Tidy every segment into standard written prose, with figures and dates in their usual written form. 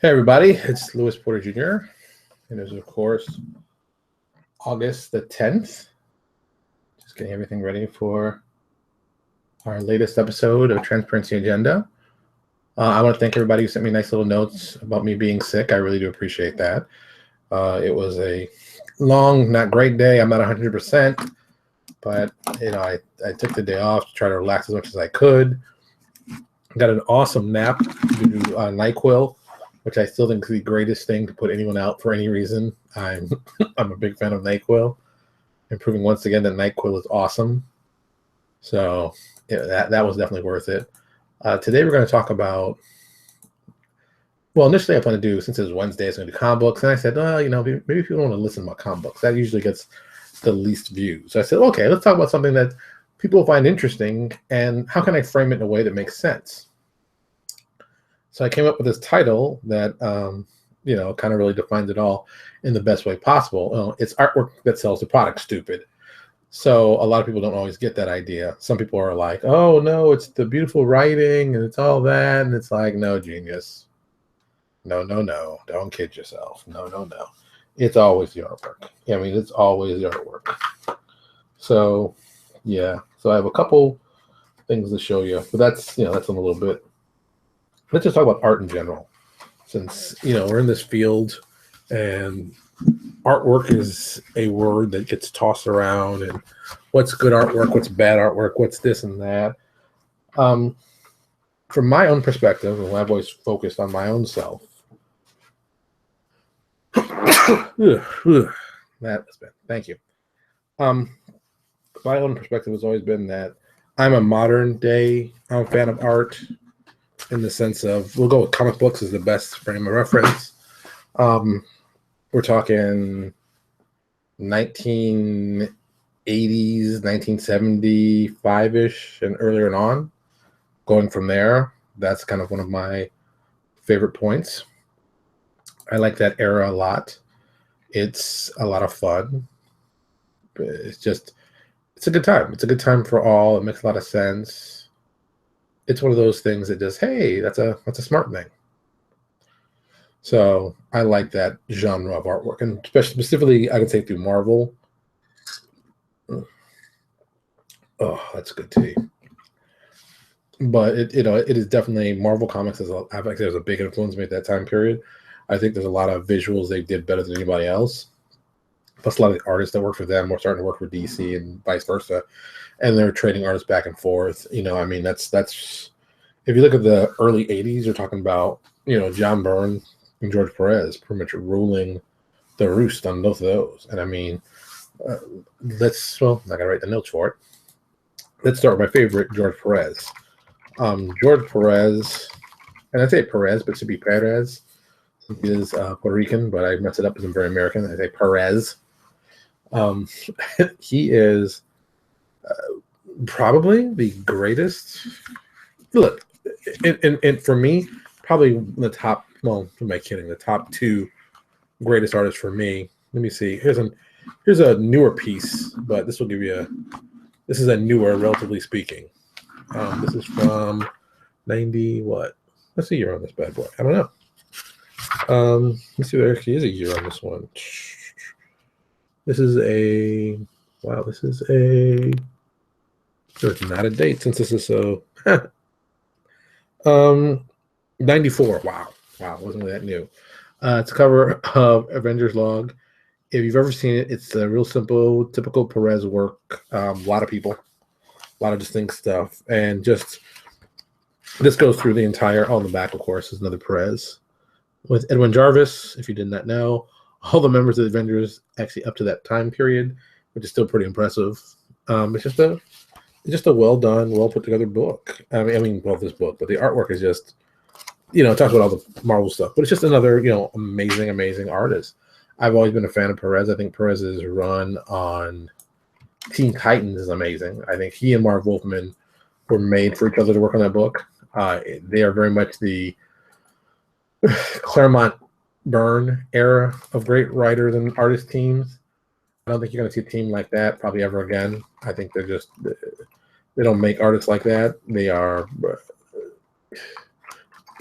Hey everybody, it's Louis Porter Jr. and it is of course August the 10th. Just getting everything ready for our latest episode of Transparency Agenda. I want to thank everybody who sent me nice little notes about me being sick. I really do appreciate that. It was a long, not great day. I'm not 100%, but I took the day off to try to relax as much as I could. Got an awesome nap due to NyQuil, which I still think is the greatest thing to put anyone out for any reason. I'm a big fan of NyQuil, and proving once again that NyQuil is awesome. So that was definitely worth it. Today we're going to talk about, well, initially I plan to do, since it's Wednesday, it's going to do comic books. And I said, maybe people don't want to listen about comic books. That usually gets the least views. So I said, okay, let's talk about something that people find interesting, and how can I frame it in a way that makes sense? So I came up with this title that, kind of really defines it all in the best way possible. It's artwork that sells the product, stupid. So a lot of people don't always get that idea. Some people are like, oh, no, it's the beautiful writing and it's all that. And it's like, no, genius. No. Don't kid yourself. No. It's always the artwork. It's always the artwork. So, yeah. So I have a couple things to show you. But that's in a little bit. Let's just talk about art in general, since, we're in this field and artwork is a word that gets tossed around, and what's good artwork, what's bad artwork, what's this and that. From my own perspective, and I've always focused on my own self. That was bad. Thank you. My own perspective has always been that I'm a modern day fan of art, in the sense of, we'll go with comic books as the best frame of reference. We're talking 1980s, 1975-ish and earlier and on. Going from there, that's kind of one of my favorite points. I like that era a lot. It's a lot of fun. It's a good time. It's a good time for all. It makes a lot of sense. It's one of those things that just, hey, that's a smart thing. So I like that genre of artwork, and specifically, I can say through Marvel. Oh, that's good tea. But it is definitely, Marvel Comics I think there's a big influence on me at that time period. I think there's a lot of visuals they did better than anybody else. Plus, a lot of the artists that work for them were starting to work for DC and vice versa, and they're trading artists back and forth. That's if you look at the early '80s, you're talking about John Byrne and George Perez pretty much ruling the roost on both of those. And I'm not gonna write the notes for it. Let's start with my favorite, George Perez. George Perez, and I say Perez, but it should be Perez. He is Puerto Rican, but I mess it up because I'm very American. I say Perez. He is probably the greatest. Look, and for me, probably the top. Well, who am I kidding? The top two greatest artists for me. Let me see. Here's a newer piece, but this will give you this is a newer, relatively speaking. This is from 90 what? What's the year on this bad boy? I don't know. Let's see, there actually is a year on this one. There's not a date, since this is so 94. Wow, wasn't that new. It's a cover of Avengers Log. If you've ever seen it, it's a real simple, typical Perez work. A lot of people, a lot of distinct stuff, and just this goes through the entire. On the back, of course, is another Perez with Edwin Jarvis. If you did not know, all the members of the Avengers actually up to that time period, which is still pretty impressive. It's just a well done, well put together book. This book, but the artwork is just, it talks about all the Marvel stuff, but it's just another, amazing artist. I've always been a fan of Perez. I think Perez's run on Teen Titans is amazing. I think he and Marv Wolfman were made for each other to work on that book. They are very much the Claremont Byrne era of great writers and artist teams. I don't think you're going to see a team like that probably ever again. I think they don't make artists like that. They are,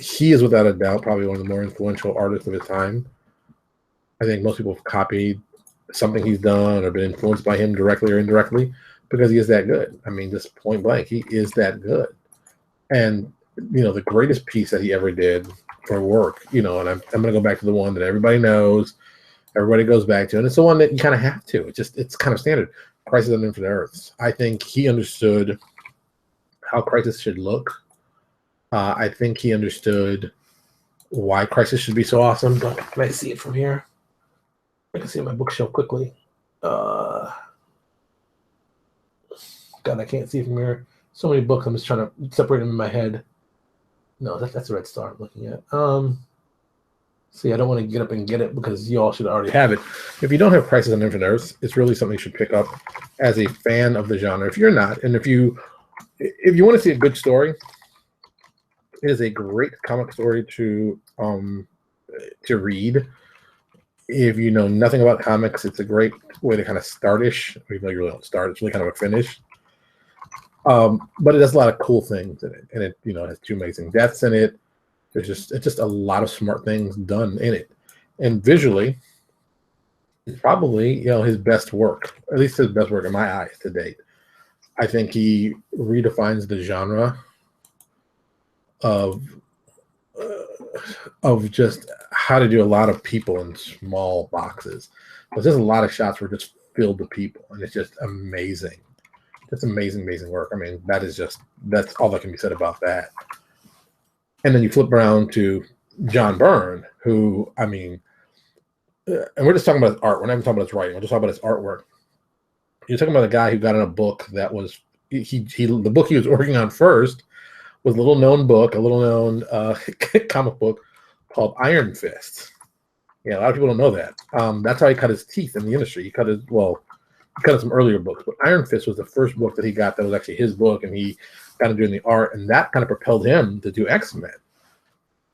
he is without a doubt probably one of the more influential artists of his time. I think most people have copied something he's done or been influenced by him directly or indirectly because he is that good. I mean, just point blank, he is that good. And, the greatest piece that he ever did for work, and I'm going to go back to the one that everybody knows, everybody goes back to, and it's the one that you kind of have to. It's kind of standard. Crisis on Infinite Earths. I think he understood how Crisis should look. I think he understood why Crisis should be so awesome. Can I see it from here? I can see it on my bookshelf quickly. God, I can't see it from here. So many books. I'm just trying to separate them in my head. No, that's a Red Star I'm looking at. See, I don't want to get up and get it because you all should already have it. If you don't have Crisis on Infinite Earths, it's really something you should pick up as a fan of the genre. If you're not, and if you want to see a good story, it is a great comic story to read. If you know nothing about comics, it's a great way to kind of start-ish. Even though you really don't start, it's really kind of a finish. But it does a lot of cool things in it, and it has 2 amazing deaths in it. It's just a lot of smart things done in it, and visually, it's probably his best work, at least his best work in my eyes to date. I think he redefines the genre of just how to do a lot of people in small boxes. But there's a lot of shots where just filled with people, and it's just amazing. Just amazing work. I mean, that's all that can be said about that. And then you flip around to John Byrne, who, I mean, and we're just talking about his art. We're not even talking about his writing. We're just talking about his artwork. You're talking about a guy who got in a book that was the book he was working on first was a little known comic book called Iron Fist. Yeah, a lot of people don't know that. That's how he cut his teeth in the industry. He cut some earlier books, but Iron Fist was the first book that he got that was actually his book, and he kind of doing the art, and that kind of propelled him to do X-Men.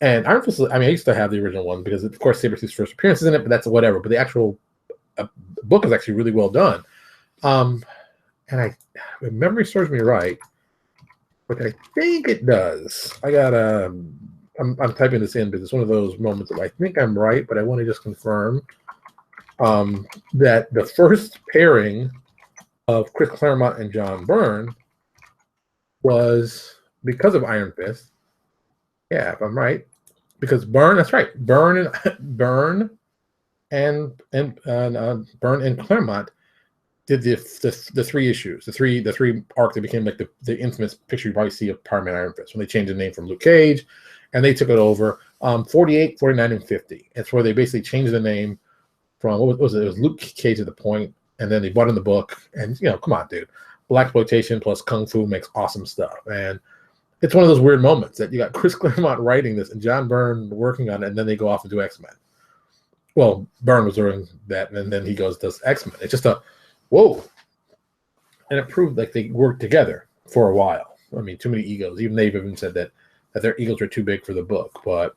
And Iron Fist, I used to have the original one because, of course, Sabretooth's first appearance is in it, but that's whatever. But the actual book is actually really well done. And if memory serves me right, which I think it does. I'm typing this in because it's one of those moments that I think I'm right, but I want to just confirm that the first pairing of Chris Claremont and John Byrne was because of Iron Fist. Yeah, if I'm right, because Byrne. That's right. Byrne and Claremont did the 3 issues, the three arc that became like the infamous picture you probably see of Power Man Iron Fist when they changed the name from Luke Cage, and they took it over 48, 49, and 50. It's where they basically changed the name from what was it? It was Luke Cage at the point, and then they brought in the book, and come on, dude, blaxploitation plus kung fu makes awesome stuff, and it's one of those weird moments that you got Chris Claremont writing this and John Byrne working on it, and then they go off and do X-Men. Well, Byrne was doing that, and then he does X-Men. It's just a whoa, and it proved like they worked together for a while. I mean, too many egos. Even they've even said that their egos were too big for the book, but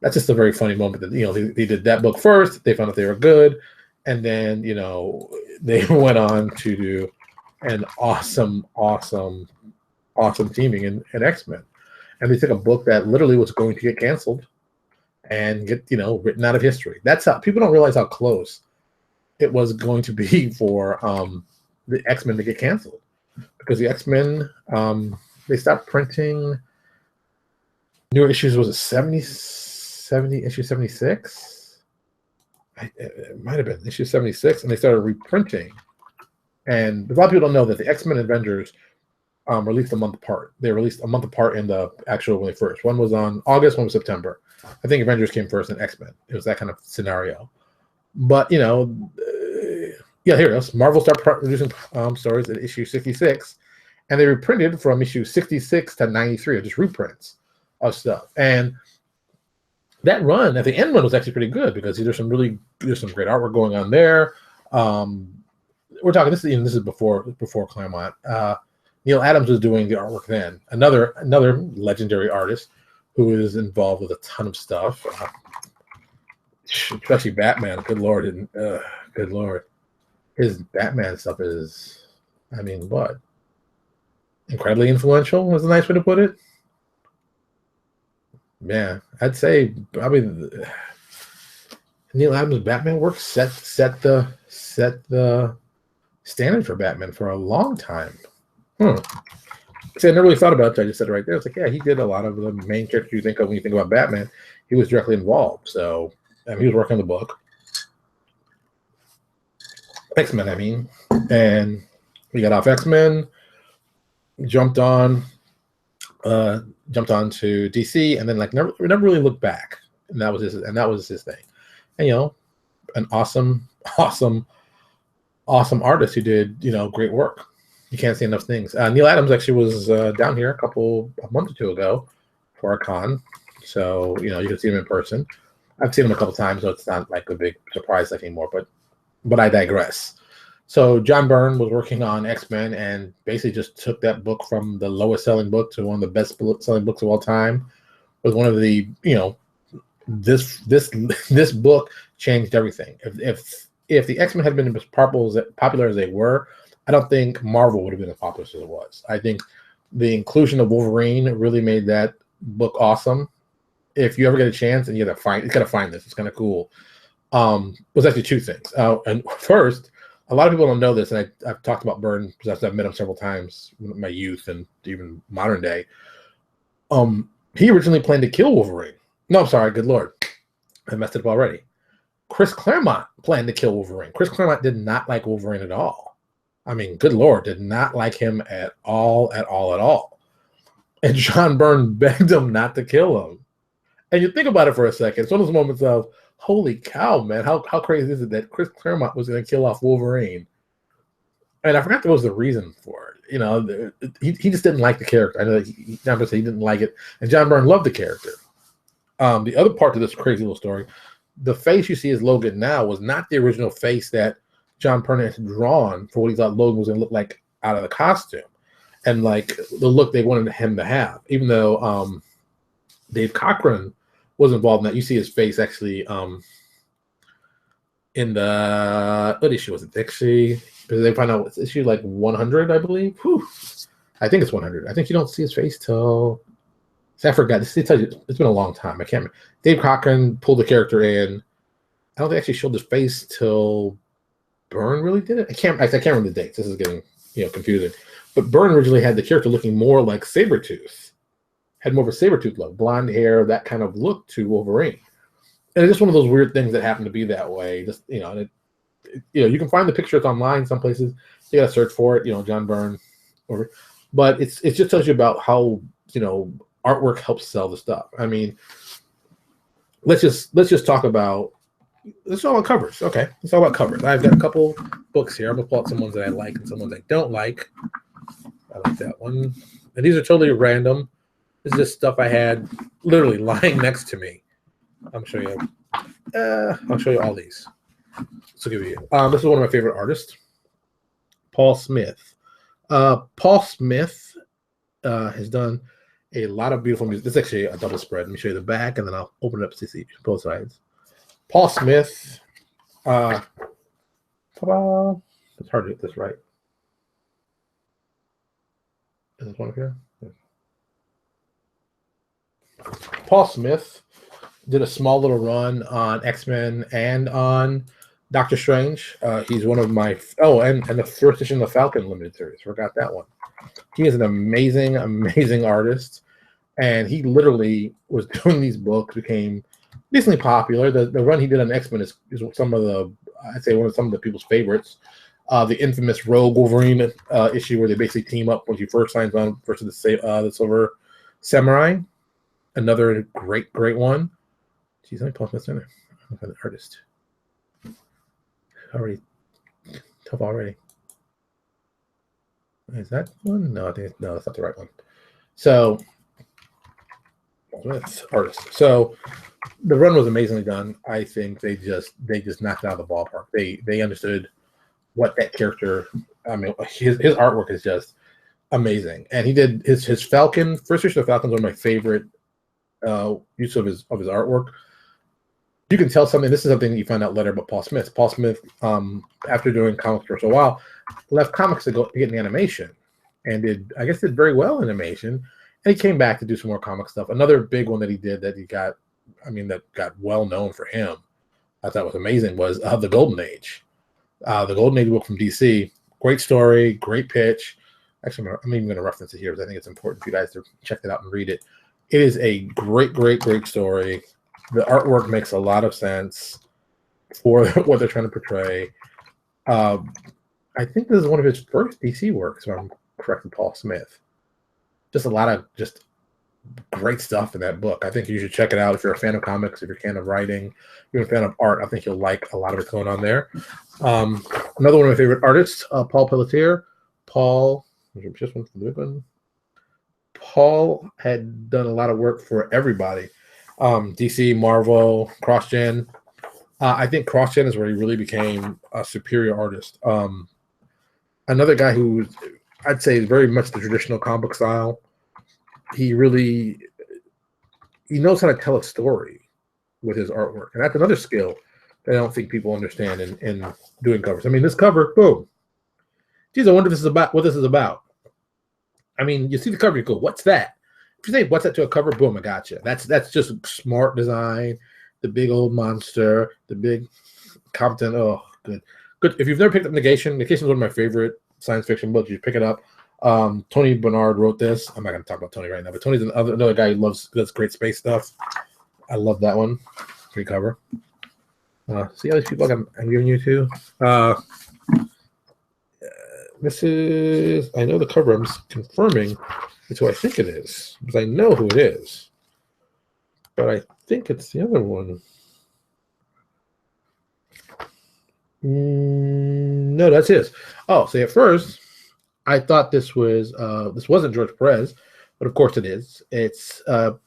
that's just a very funny moment that they did that book first. They found out they were good, and then they went on to do an awesome teaming in X-Men, and they took a book that literally was going to get canceled and get written out of history. That's how people don't realize how close it was going to be for the X-Men to get canceled, because the X-Men they stopped printing newer issues. Was it 70 issue 76? It might have been issue 76, and they started reprinting. And a lot of people don't know that the X-Men Avengers released a month apart. They released a month apart in the actual when they first. One was on August, one was September. I think Avengers came first, and X-Men. It was that kind of scenario. But yeah, here it is. Marvel started producing stories at issue 66, and they reprinted from issue 66 to 93, just reprints of stuff. And that run, at the end run, was actually pretty good because there's some great artwork going on there. We're talking this is before Claremont. Neil Adams was doing the artwork then. Another legendary artist who is involved with a ton of stuff, especially Batman. Good lord, his Batman stuff is, what? Incredibly influential was a nice way to put it. Yeah, I'd say probably Neil Adams' Batman work set the standard for Batman for a long time. See, I never really thought about it. I just said it right there. It's like, yeah, he did a lot of the main characters you think of when you think about Batman. He was directly involved. So, he was working on the book. X-Men, I mean. And we got off X-Men, jumped on to DC, and then never really looked back. And that was his thing. And an awesome artist who did great work. You can't say enough things. Neil Adams actually was down here a month or two ago for a con, so you can see him in person. I've seen him a couple times, so it's not like a big surprise anymore. But I digress. So John Byrne was working on X-Men and basically just took that book from the lowest selling book to one of the best selling books of all time. It was one of the this book changed everything. If the X-Men had been as popular as they were, I don't think Marvel would have been as popular as it was. I think the inclusion of Wolverine really made that book awesome. If you ever get a chance and you gotta find this, it's kind of cool. It was actually two things. And first, a lot of people don't know this, and I've talked about Byrne because I've met him several times in my youth and even modern day. He originally planned to kill Wolverine. No, I'm sorry. Good Lord. I messed it up already. Chris Claremont planned to kill Wolverine. Chris Claremont did not like Wolverine at all. I mean, good Lord, did not like him at all. And John Byrne begged him not to kill him. And you think about it for a second. It's one of those moments of, holy cow, man, how crazy is it that Chris Claremont was going to kill off Wolverine? And I forgot what was the reason for it. He just didn't like the character. I know that he didn't like it. And John Byrne loved the character. The other part to this crazy little story, the face you see as Logan now was not the original face that John Byrne had drawn for what he thought Logan was going to look like out of the costume. And the look they wanted him to have. Even though Dave Cochran was involved in that. You see his face actually in the, what issue was it? Actually, because they find out it's issue 100, I believe. Whew. I think it's 100. I think you don't see his face till, I forgot. It's been a long time. I can't remember. Dave Cochran pulled the character in. I don't think they actually showed his face till Byrne really did it. I can't remember the dates. This is getting confusing. But Byrne originally had the character looking more like Sabretooth. Had more of a Sabretooth look, blonde hair, that kind of look to Wolverine. And it's just one of those weird things that happen to be that way. Just you can find the picture. It's online some places. You gotta search for it. John Byrne, but it just tells you about how artwork helps sell the stuff. I mean, let's just talk about. Let's talk about covers. Okay, let's talk about covers. I've got a couple books here. I'm gonna pull out some ones that I like and some ones I don't like. I like that one, and these are totally random. This is just stuff I had literally lying next to me. I'll show you all these. So give you. This is one of my favorite artists, Paul Smith. Paul Smith has done a lot of beautiful music. This is actually a double spread. Let me show you the back, and then I'll open it up to see both sides. Paul Smith. Ta-da. It's hard to get this right. Is this one up here? Paul Smith did a small little run on X-Men and on Doctor Strange. He's one of my and the first edition of the Falcon limited series. Forgot that one. He is an amazing artist, and he literally was doing these books, became decently popular. The run he did on X-Men is some of the people's favorites. The infamous Rogue Wolverine issue where they basically team up when he first signs on versus the Silver Samurai. Another great one. Jeez, let me Paul Smith in there. I'm the artist. Tough already. Is that one? No, that's not the right one. So, Smith, artist. So, the run was amazingly done. I think they just knocked it out of the ballpark. They understood what that character. I mean, his artwork is just amazing, and he did his Falcon. First issue of Falcon is one of my favorite use of his artwork. You can tell something. This is something that you find out later about Paul Smith. Paul Smith, after doing comics for a while, left comics to get in animation, and did very well in animation. And he came back to do some more comic stuff. Another big one that he did that that got well known for him, I thought was amazing, was The Golden Age. The Golden Age book from DC. Great story, great pitch. Actually, I'm even going to reference it here because I think it's important for you guys to check it out and read it. It is a great, great, great story. The artwork makes a lot of sense for what they're trying to portray. I think this is one of his first DC works, if I'm correct, with Paul Smith. Just a lot of just great stuff in that book. I think you should check it out if you're a fan of comics, if you're a fan of writing, if you're a fan of art. I think you'll like a lot of what's going on there. Another one of my favorite artists, Paul Pelletier. Paul had done a lot of work for everybody. DC, Marvel, CrossGen. I think CrossGen is where he really became a superior artist. Another guy who I'd say is very much the traditional comic book style. He knows how to tell a story with his artwork, and that's another skill that I don't think people understand in doing covers. I mean, this cover, boom. Geez, I wonder what this is about. I mean, you see the cover, you go, "What's that?" If you say, "What's that?" to a cover, boom, I got you. That's just smart design. The big old monster, the big Compton. Oh, good. If you've never picked up Negation is one of my favorite science fiction books. You pick it up. Tony Bernard wrote this. I'm not going to talk about Tony right now, but Tony's another guy who does great space stuff. I love that one. Great cover. See all these people I'm giving you to? This is, I know the cover. I'm just confirming it's who I think it is, because I know who it is. But I think it's the other one. No, that's his. Oh, see, at first, I thought this wasn't George Perez, but of course it is. It's the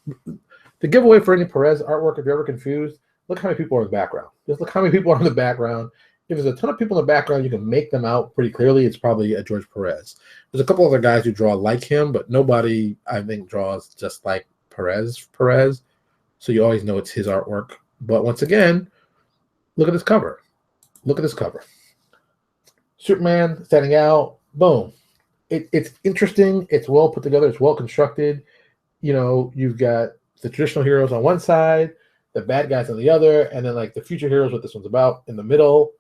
giveaway for any Perez artwork. If you're ever confused, look how many people are in the background. Just look how many people are in the background. If there's a ton of people in the background, you can make them out pretty clearly. It's probably a George Perez. There's a couple other guys who draw like him, but nobody, I think, draws just like Perez. So you always know it's his artwork. But once again, look at this cover. Look at this cover. Superman standing out. Boom. It's interesting. It's well put together. It's well constructed. You know, you've got the traditional heroes on one side, the bad guys on the other, and then like the future heroes, what this one's about, in the middle.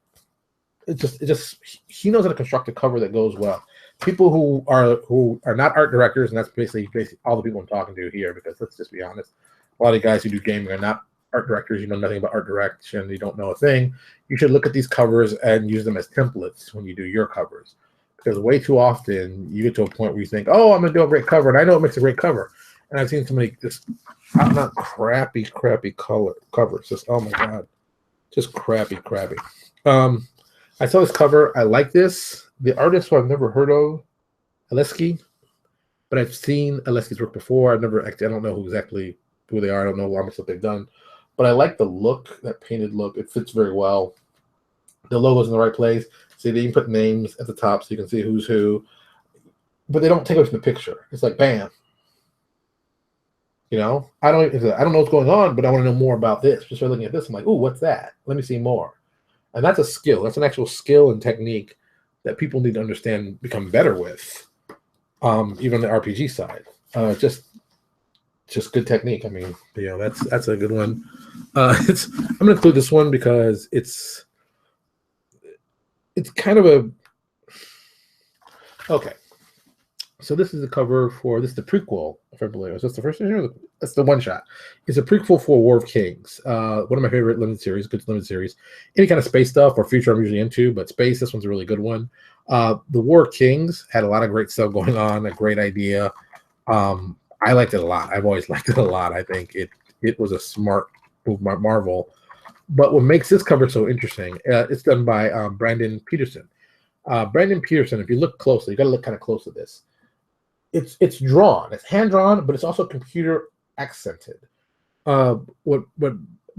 He knows how to construct a cover that goes well. People who are not art directors, and that's basically all the people I'm talking to here, because let's just be honest, a lot of guys who do gaming are not art directors. You know nothing about art direction. You don't know a thing. You should look at these covers and use them as templates when you do your covers, because way too often you get to a point where you think, "Oh, I'm gonna do a great cover," and I know it makes a great cover. And I've seen so many just not crappy covers. Just, oh my god, just crappy. I saw this cover. I like this. The artist who I've never heard of, Aleski, but I've seen Aleski's work before. I don't know exactly who they are. I don't know how much they've done, but I like the look, that painted look. It fits very well. The logo's in the right place. See, they even put names at the top so you can see who's who, but they don't take away from the picture. It's like, bam. You know, I don't know what's going on, but I want to know more about this. Just by looking at this, I'm like, "Ooh, what's that? Let me see more." And that's a skill. That's an actual skill and technique that people need to understand, become better with, even on the RPG side. Just good technique. I mean, you know, that's a good one. I'm going to include this one because it's kind of a okay. So this is the cover for this is the prequel, if I believe. Is this the first issue? That's the one shot. It's a prequel for War of Kings. One of my favorite limited series, good limited series. Any kind of space stuff or future I'm usually into, but space, this one's a really good one. The War of Kings had a lot of great stuff going on, a great idea. I liked it a lot. I've always liked it a lot. I think it was a smart move by Marvel. But what makes this cover so interesting, it's done by Brandon Peterson. Brandon Peterson, if you look closely, you got to look kind of close at this. It's drawn. It's hand drawn, but it's also computer accented. What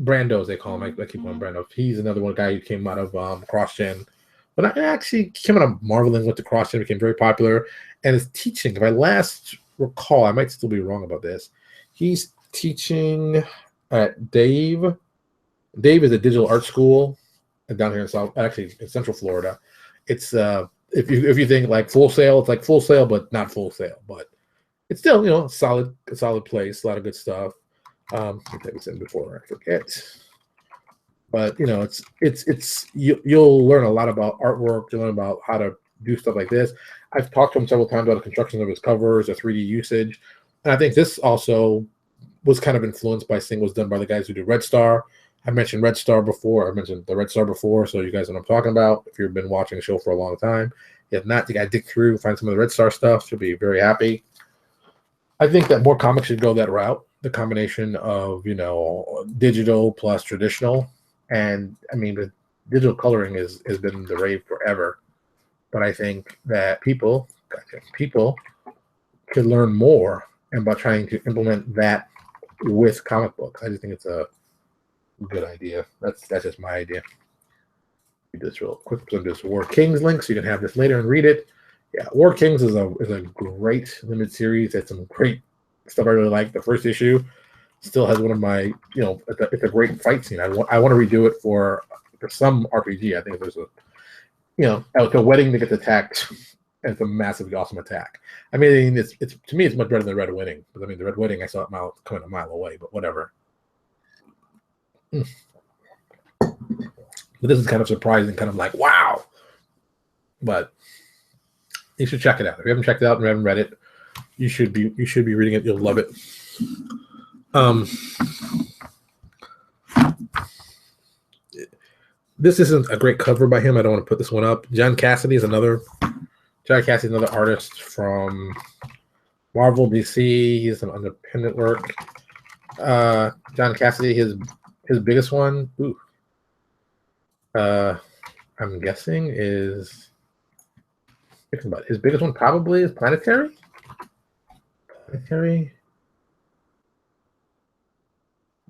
Brando, they call him. I keep on Brando. He's another one guy who came out of CrossGen. But I actually came out of Marvel and went to CrossGen, became very popular, and is teaching. If I last recall, I might still be wrong about this. He's teaching at Dave. Dave is a digital art school down here in Central Florida. It's if you think like Full Sail, it's like Full Sail, but not Full Sail. But it's still, you know, a solid place, a lot of good stuff. I'll take this in before I forget. But you know, you'll learn a lot about artwork. You'll learn about how to do stuff like this. I've talked to him several times about the construction of his covers, the 3D usage, and I think this also was kind of influenced by seeing what's done by the guys who do Red Star. I mentioned Red Star before. I mentioned the Red Star before, so you guys know what I'm talking about. If you've been watching the show for a long time, if not, you got to dig through, find some of the Red Star stuff. You'll be very happy. I think that more comics should go that route. The combination of, you know, digital plus traditional. And I mean, the digital coloring has been the rave forever. But I think that people could learn more about trying to implement that with comic books. I just think it's a good idea. That's just my idea. Do this real quick. So this War Kings link, so you can have this later and read it. Yeah, War Kings is a great limited series. It's some great stuff I really like. The first issue still has one of my, you know, it's a great fight scene. I want to redo it for some RPG. I think there's a, you know, at a wedding that gets attacked, and it's a massively awesome attack. I mean, it's to me, it's much better than the Red Wedding. But I mean, the Red Wedding, I saw it coming a mile away, but whatever. But this is kind of surprising, kind of like, wow. But you should check it out. If you haven't checked it out and haven't read it, you should be reading it. You'll love it. This isn't a great cover by him. I don't want to put this one up. John Cassidy is another artist from Marvel, DC. He's some independent work. John Cassidy, his biggest one, I'm guessing is, his biggest one probably is Planetary.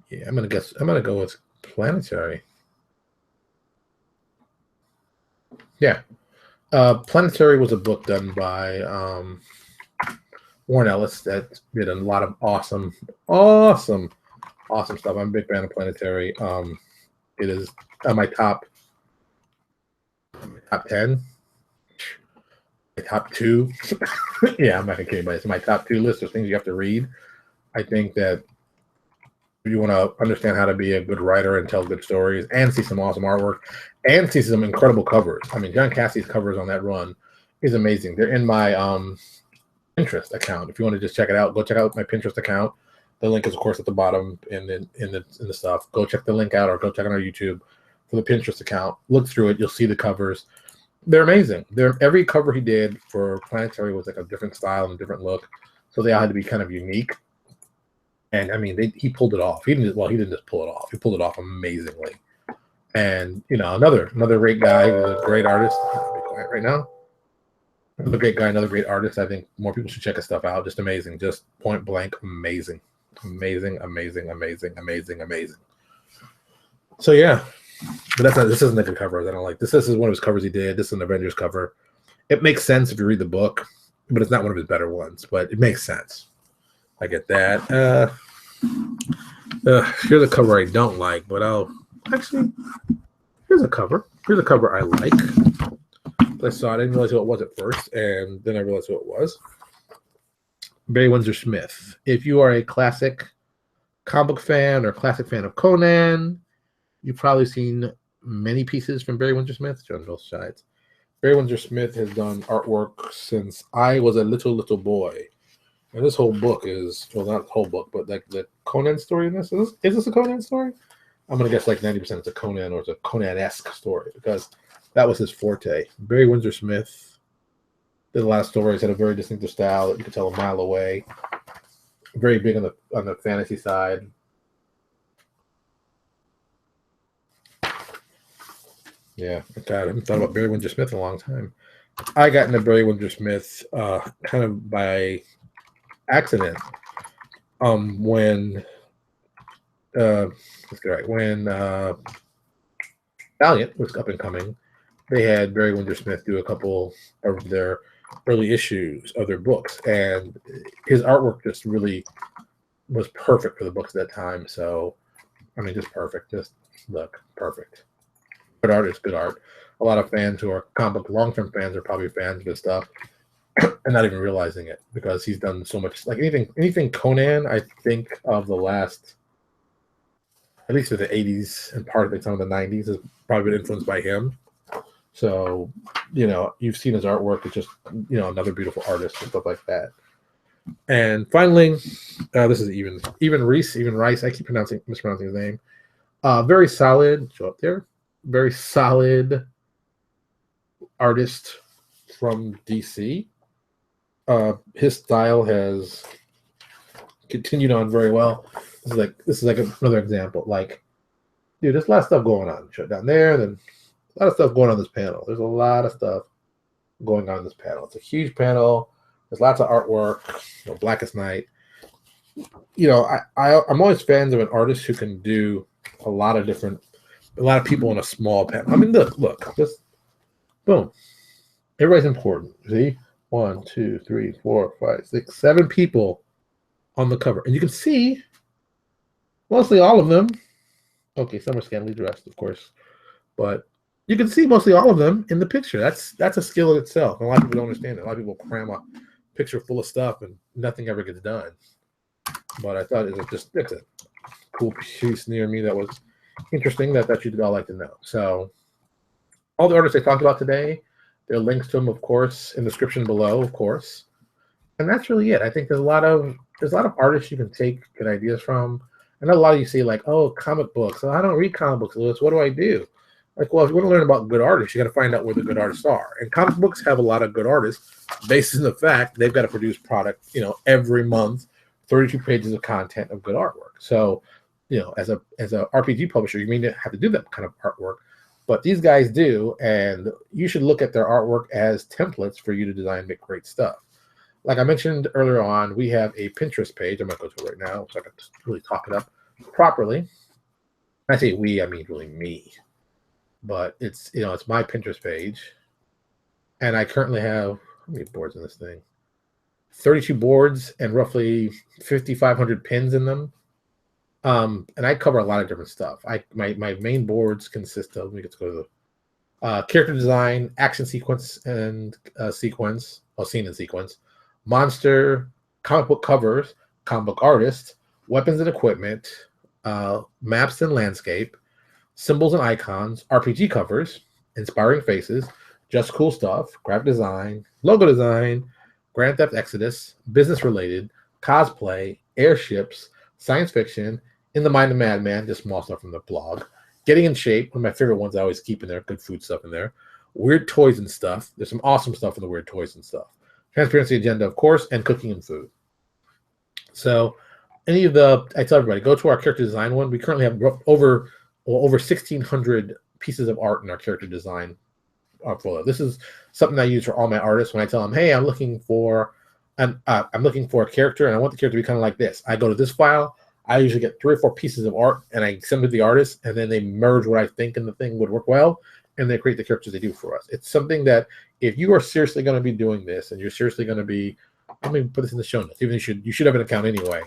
Yeah, I'm gonna go with Planetary. Yeah. Planetary was a book done by Warren Ellis that did a lot of awesome stuff. I'm a big fan of Planetary. It is on my top 10. My top 2. Yeah, I'm not gonna kill anybody. It's my top 2 list of things you have to read. I think that if you want to understand how to be a good writer and tell good stories and see some awesome artwork and see some incredible covers. I mean, John Cassidy's covers on that run is amazing. They're in my Pinterest account. If you want to just check it out, go check out my Pinterest account. The link is, of course, at the bottom in the stuff. Go check the link out, or go check on our YouTube for the Pinterest account. Look through it. You'll see the covers. They're amazing. Every cover he did for Planetary was like a different style and a different look, so they all had to be kind of unique. And I mean, he pulled it off. He didn't just pull it off. He pulled it off amazingly. And you know, another great guy, a great artist. I'll be quiet right now. Another great guy, another great artist. I think more people should check his stuff out. Just amazing, just point blank amazing. So yeah, but this isn't a good cover. I don't like this. This is one of his covers he did. This is an Avengers cover. It makes sense if you read the book, but it's not one of his better ones. But it makes sense. I get that. Here's a cover I don't like, but here's a cover. Here's a cover I like. I saw it. I didn't realize who it was at first, and then I realized who it was. Barry Windsor Smith. If you are a classic comic book fan or classic fan of Conan, you've probably seen many pieces from Barry Windsor Smith. On both sides. Barry Windsor Smith has done artwork since I was a little boy. And this whole book is, well, not the whole book, but like the Conan story in this. Is this a Conan story? I'm going to guess like 90% it's a Conan, or it's a Conan-esque story, because that was his forte. Barry Windsor Smith did a lot of stories, had a very distinctive style that you could tell a mile away. Very big on the fantasy side. Yeah, God, I haven't thought about Barry Windsor Smith in a long time. I got into Barry Windsor Smith kind of by accident. When Valiant was up and coming, they had Barry Windsor Smith do a couple of their early issues of their books, and his artwork just really was perfect for the books at that time. So, I mean, just perfect. Just look perfect. Good art is good art. A lot of fans who are comic book long-term fans are probably fans of his stuff. and not even realizing it because he's done so much. Like anything Conan, I think of the last, at least of the 80s and part of some of the 90s, has probably been influenced by him. So, you've seen his artwork. It's just, another beautiful artist and stuff like that. And finally, this is even Rice. I keep mispronouncing his name. Very solid. Show up there. Very solid artist from DC. His style has continued on very well. This is like another example. Like, dude, there's a lot of stuff going on. Shut down there, then a lot of stuff going on this panel. There's a lot of stuff going on in this panel. It's a huge panel. There's lots of artwork. Blackest Night. I'm always fans of an artist who can do a lot of people in a small panel. I mean, look, just boom. Everybody's important. See? 1, 2, 3, 4, 5, 6, 7 people on the cover. And you can see mostly all of them. Okay, some are scantily dressed, of course. But you can see mostly all of them in the picture. That's a skill in itself. A lot of people don't understand it. A lot of people cram a picture full of stuff and nothing ever gets done. But I thought it's a cool piece near me that was interesting that you'd all like to know. So all the artists I talked about today, there are links to them, of course, in the description below, of course. And that's really it. I think there's a lot of artists you can take good ideas from. I know a lot of you say, like, oh, comic books. Oh, I don't read comic books, Lewis. What do I do? Like, well, if you want to learn about good artists, you got to find out where the good artists are. And comic books have a lot of good artists based on the fact they've got to produce product, every month, 32 pages of content of good artwork. So, as a RPG publisher, you may not have to do that kind of artwork. But these guys do, and you should look at their artwork as templates for you to design and make great stuff. Like I mentioned earlier on, we have a Pinterest page. I'm going to go to it right now so I can really talk it up properly. When I say we, I mean really me. But it's my Pinterest page. And I currently have, how many boards in this thing? 32 boards and roughly 5,500 pins in them. And I cover a lot of different stuff. My main boards consist of, let me go to the character design, action sequence and scene and sequence, monster, comic book covers, comic book artists, weapons and equipment, maps and landscape, symbols and icons, RPG covers, inspiring faces, just cool stuff, graphic design, logo design, Grand Theft Exodus, business related, cosplay, airships, science fiction, In the Mind of Madman, just small stuff from the blog, Getting in Shape, one of my favorite ones I always keep in there, good food stuff in there, weird toys and stuff. There's some awesome stuff in the weird toys and stuff. Transparency Agenda, of course, and cooking and food. So I tell everybody, go to our character design one. We currently have over 1,600 pieces of art in our character design portfolio. This is something I use for all my artists when I tell them, hey, I'm looking for a character and I want the character to be kind of like this. I go to this file. I usually get 3 or 4 pieces of art and I send it to the artist, and then they merge what I think in the thing would work well, and they create the characters they do for us. It's something that if you are seriously going to be doing this and you're seriously going to be, let me put this in the show notes. Even you should have an account anyway.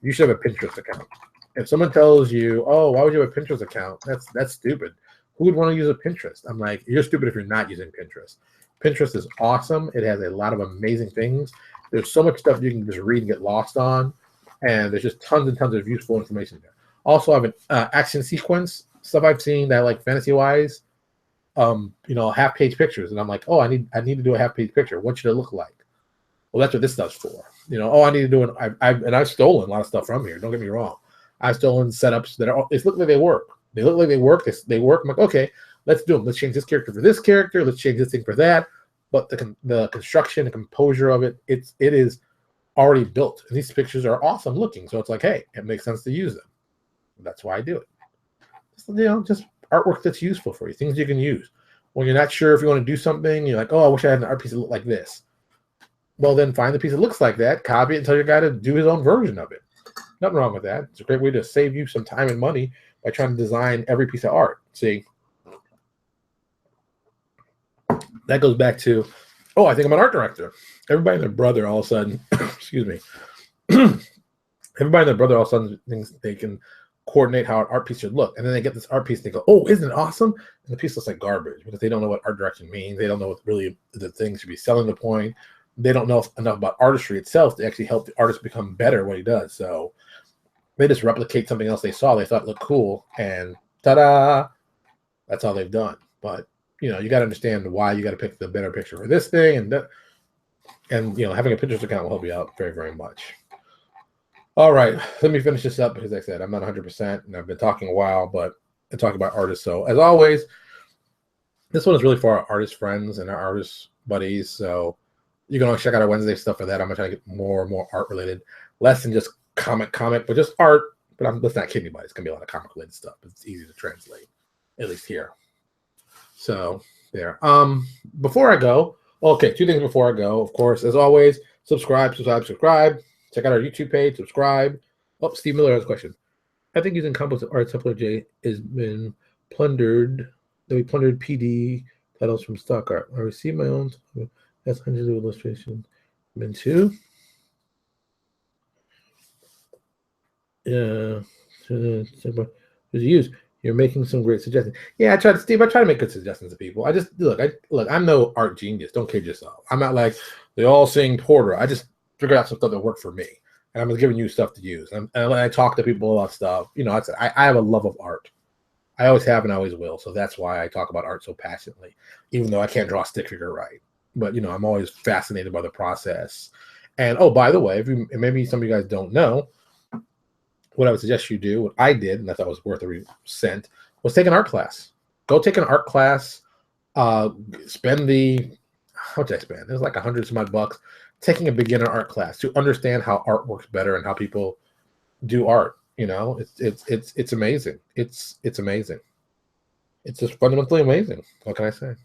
You should have a Pinterest account. If someone tells you, oh, why would you have a Pinterest account? That's stupid. Who would want to use a Pinterest? I'm like, you're stupid if you're not using Pinterest. Pinterest is awesome. It has a lot of amazing things. There's so much stuff you can just read and get lost on. And there's just tons and tons of useful information there. Also, I have an action sequence, stuff I've seen that, like, fantasy-wise, half-page pictures. And I'm like, oh, I need to do a half-page picture. What should it look like? Well, that's what this stuff's for. I need to do I've stolen a lot of stuff from here. Don't get me wrong. I've stolen setups that look like they work. They look like they work. They work. I'm like, okay, let's do them. Let's change this character for this character. Let's change this thing for that. But the construction, the composure of it is already built. And these pictures are awesome looking. So it's like, hey, it makes sense to use them. That's why I do it. Just artwork that's useful for you, things you can use. When you're not sure if you want to do something, you're like, oh, I wish I had an art piece that looked like this. Well, then find the piece that looks like that, copy it, and tell your guy to do his own version of it. Nothing wrong with that. It's a great way to save you some time and money by trying to design every piece of art. See, that goes back to, oh, I think I'm an art director. Everybody and their brother all of a sudden, excuse me, everybody and their brother all of a sudden thinks they can coordinate how an art piece should look. And then they get this art piece and they go, oh, isn't it awesome? And the piece looks like garbage because they don't know what art direction means. They don't know what really the thing should be selling the point. they don't know enough about artistry itself to actually help the artist become better at what he does. So they just replicate something else they saw, they thought looked cool, and ta-da, that's all they've done. But you got to understand why you got to pick the better picture for this thing, and having a Pinterest account will help you out very, very much. All right, let me finish this up because like I said, I'm not 100%, and I've been talking a while, but I talk about artists. So as always, this one is really for our artist friends and our artist buddies. So you can always check out our Wednesday stuff for that. I'm gonna try to get more and more art related, less than just comic, but just art. But let's not kid anybody. It's gonna be a lot of comic related stuff. It's easy to translate, at least here. So there. Before I go, okay, 2 things before I go. Of course, as always, subscribe. Check out our YouTube page. Subscribe. Oh, Steve Miller has a question. I think using composite art LPJ has been plundered. We plundered PD titles from stock art. I received my own. That's hundreds of illustrations. Been too. Yeah. Use. You're making some great suggestions. Yeah, I try to make good suggestions to people. I just look. I'm no art genius. Don't kid yourself. I'm not like they all sing Porter. I just figured out some stuff that worked for me, and I'm just giving you stuff to use. And when I talk to people about stuff, I have a love of art. I always have and I always will. So that's why I talk about art so passionately, even though I can't draw a stick figure right. But I'm always fascinated by the process. And oh, by the way, maybe some of you guys don't know, what I would suggest you do, what I did, and I thought was worth every cent, was take an art class. Go take an art class. Spend how much I spend? It was like $100 some odd bucks taking a beginner art class to understand how art works better and how people do art. It's amazing. It's amazing. It's just fundamentally amazing. What can I say?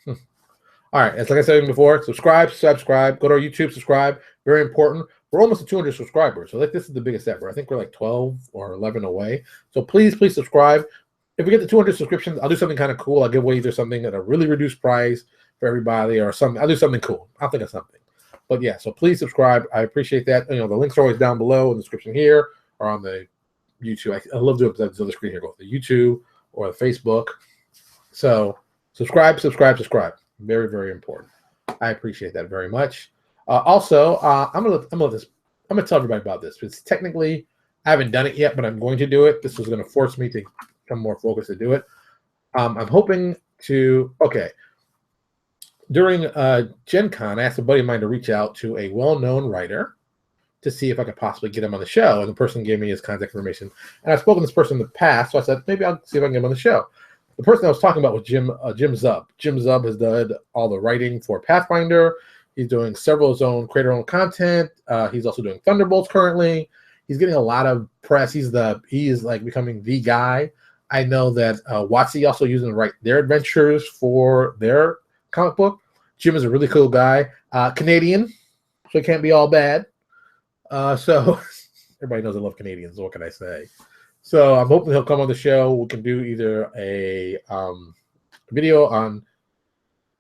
All right. It's like I said before, subscribe. Go to our YouTube, subscribe. Very important. We're almost at 200 subscribers. So this is the biggest ever. I think we're like 12 or 11 away. So please subscribe. If we get to 200 subscriptions, I'll do something kind of cool. I'll give away either something at a really reduced price for everybody or something. I'll do something cool. I'll think of something. But yeah, so please subscribe. I appreciate that. The links are always down below in the description here or on the YouTube. I love doing it on the screen here. Go to the YouTube or the Facebook. So subscribe. Very, very important. I appreciate that very much. Also, I'm gonna tell everybody about this. Because technically, I haven't done it yet, but I'm going to do it. This was going to force me to become more focused to do it. I'm hoping to. Okay. During Gen Con, I asked a buddy of mine to reach out to a well-known writer to see if I could possibly get him on the show. And the person gave me his contact information. And I've spoken to this person in the past, so I said, maybe I'll see if I can get him on the show. The person I was talking about was Jim Zub. Jim Zub has done all the writing for Pathfinder. He's doing several of his own creator-owned content. He's also doing Thunderbolts currently. He's getting a lot of press. He is like becoming the guy. I know that WotC also using to write their adventures for their comic book. Jim is a really cool guy. Canadian, so it can't be all bad. So everybody knows I love Canadians. So what can I say? So I'm hoping he'll come on the show. We can do either a video on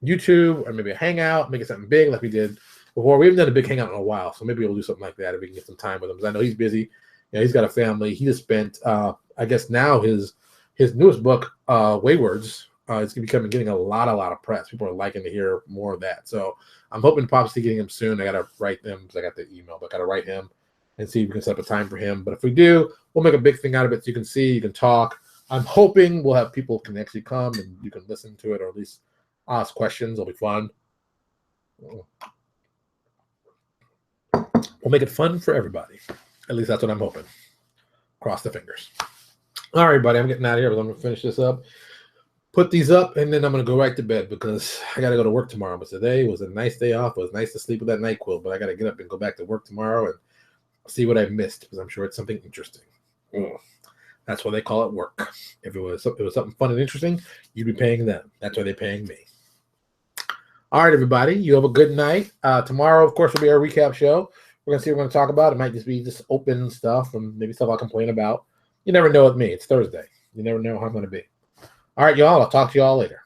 YouTube or maybe a hangout, make it something big like we did before. We haven't done a big hangout in a while, so maybe we'll do something like that if we can get some time with him. Because I know he's busy. He's got a family. He just spent, I guess now his newest book, Waywards, is getting a lot of press. People are liking to hear more of that. So I'm hoping to possibly getting him soon. I got to write them because I got the email, but I got to write him and see if we can set up a time for him. But if we do, we'll make a big thing out of it so you can see, you can talk. I'm hoping we'll have people who can actually come and you can listen to it or at least ask questions. It'll be fun. We'll make it fun for everybody. At least that's what I'm hoping. Cross the fingers. All right, buddy, I'm getting out of here, but I'm going to finish this up, put these up, and then I'm going to go right to bed because I got to go to work tomorrow. But today was a nice day off. It was nice to sleep with that NyQuil, but I got to get up and go back to work tomorrow and see what I missed because I'm sure it's something interesting. That's why they call it work. If it was something fun and interesting, you'd be paying them. That's why they're paying me. All right, everybody, you have a good night. Tomorrow, of course, will be our recap show. We're going to see what we're going to talk about. It might just be just open stuff and maybe stuff I'll complain about. You never know with me. It's Thursday. You never know how I'm going to be. All right, y'all. I'll talk to y'all later.